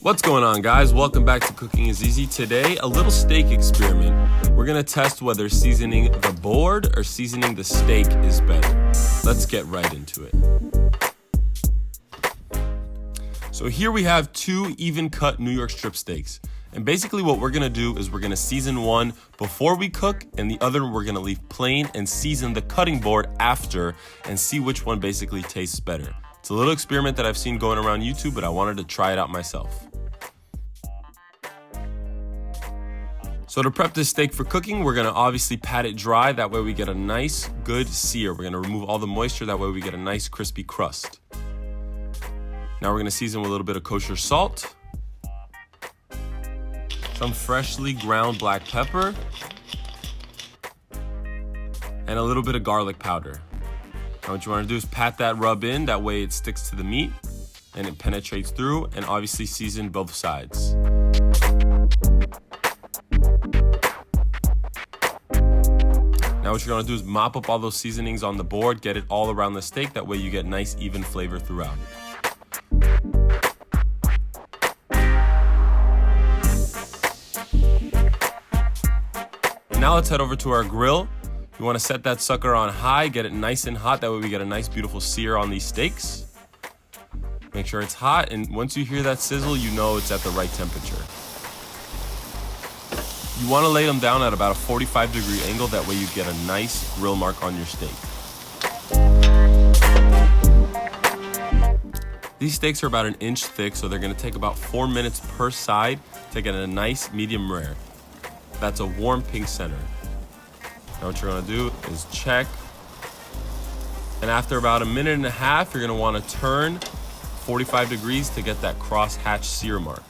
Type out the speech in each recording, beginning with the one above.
What's going on, guys? Welcome back to Cooking is Easy. Today, a little steak experiment. We're gonna test whether seasoning the board or seasoning the steak is better. Let's get right into it. So here we have two even cut New York strip steaks. And basically what we're gonna do is we're gonna season one before we cook, and the other we're gonna leave plain and season the cutting board after and see which one basically tastes better. It's a little experiment that I've seen going around YouTube, but I wanted to try it out myself. So to prep this steak for cooking, we're gonna obviously pat it dry. That way we get a nice, good sear. We're gonna remove all the moisture. That way we get a nice, crispy crust. Now we're gonna season with a little bit of kosher salt, some freshly ground black pepper, and a little bit of garlic powder. Now what you wanna do is pat that rub in. That way it sticks to the meat and it penetrates through, and obviously season both sides. Now what you're gonna do is mop up all those seasonings on the board, get it all around the steak. That way you get nice, even flavor throughout. Now let's head over to our grill. You wanna set that sucker on high, get it nice and hot. That way we get a nice, beautiful sear on these steaks. Make sure it's hot, and once you hear that sizzle, you know it's at the right temperature. You want to lay them down at about a 45-degree angle. That way you get a nice grill mark on your steak. These steaks are about 1 inch thick, so they're going to take about 4 minutes per side to get a nice medium rare. That's a warm pink center. Now what you're going to do is check. And after about 1.5 minutes, you're going to want to turn 45 degrees to get that cross-hatch sear mark.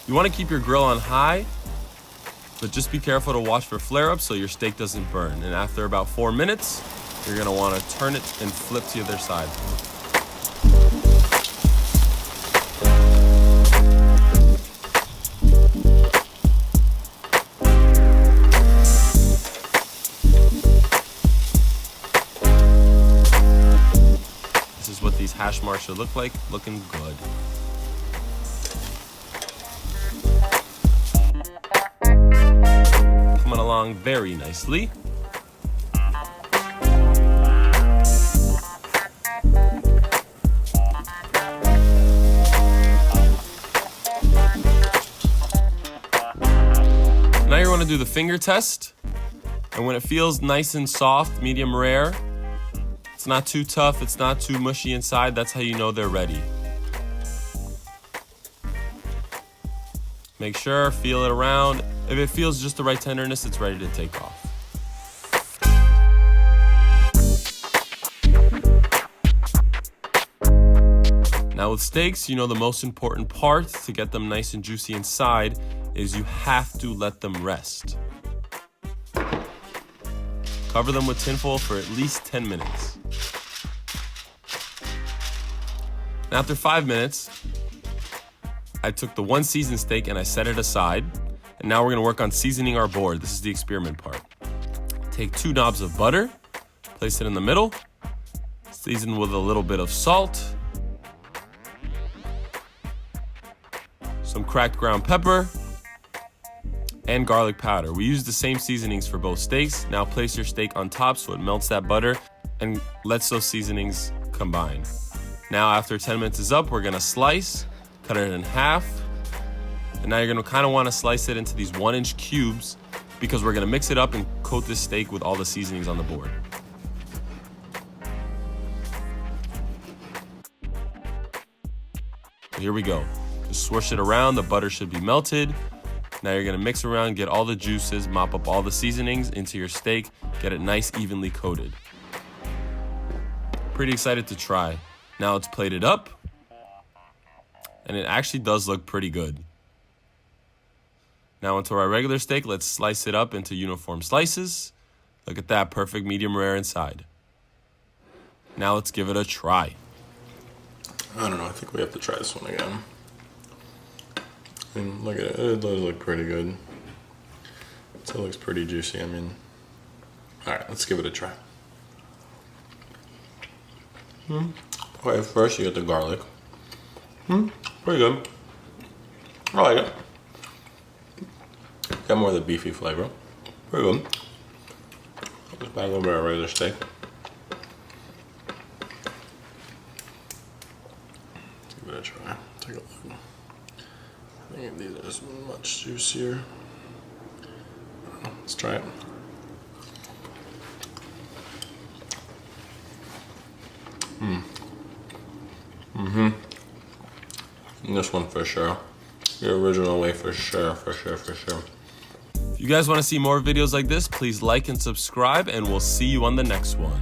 You want to keep your grill on high, but just be careful to watch for flare-ups so your steak doesn't burn. And after about 4 minutes, you're going to want to turn it and flip to the other side. This is what these hash marks should look like, looking good. Coming along very nicely. Now you want to do the finger test, and when it feels nice and soft, medium rare, it's not too tough, it's not too mushy inside, that's how you know they're ready. Make sure, feel it around. If it feels just the right tenderness, it's ready to take off. Now with steaks, you know the most important part to get them nice and juicy inside is you have to let them rest. Cover them with tinfoil for at least 10 minutes. And after 5 minutes, I took the one seasoned steak and I set it aside. And now we're gonna work on seasoning our board. This is the experiment part. Take 2 knobs of butter, place it in the middle, season with a little bit of salt, some cracked ground pepper, and garlic powder. We use the same seasonings for both steaks. Now place your steak on top so it melts that butter and lets those seasonings combine. Now after 10 minutes is up, we're gonna slice, cut it in half, and now you're gonna kinda wanna slice it into these 1-inch cubes because we're gonna mix it up and coat this steak with all the seasonings on the board. Here we go. Just swish it around, the butter should be melted. Now you're gonna mix around, get all the juices, mop up all the seasonings into your steak, get it nice, evenly coated. Pretty excited to try. Now it's plated up, and it actually does look pretty good. Now onto our regular steak, let's slice it up into uniform slices. Look at that, perfect medium rare inside. Now let's give it a try. I don't know, I think we have to try this one again. I mean, look at it, it does look pretty good. It looks pretty juicy, I mean. Alright, let's give it a try. Okay, first you get the garlic. Pretty good. I like it. Got more of the beefy flavor. Pretty good. Just add a little bit of regular steak. Give it a try. Take a look. I think these are just much juicier. Let's try it. This one for sure. The original way for sure, for sure, for sure. If you guys want to see more videos like this, please like and subscribe, and we'll see you on the next one.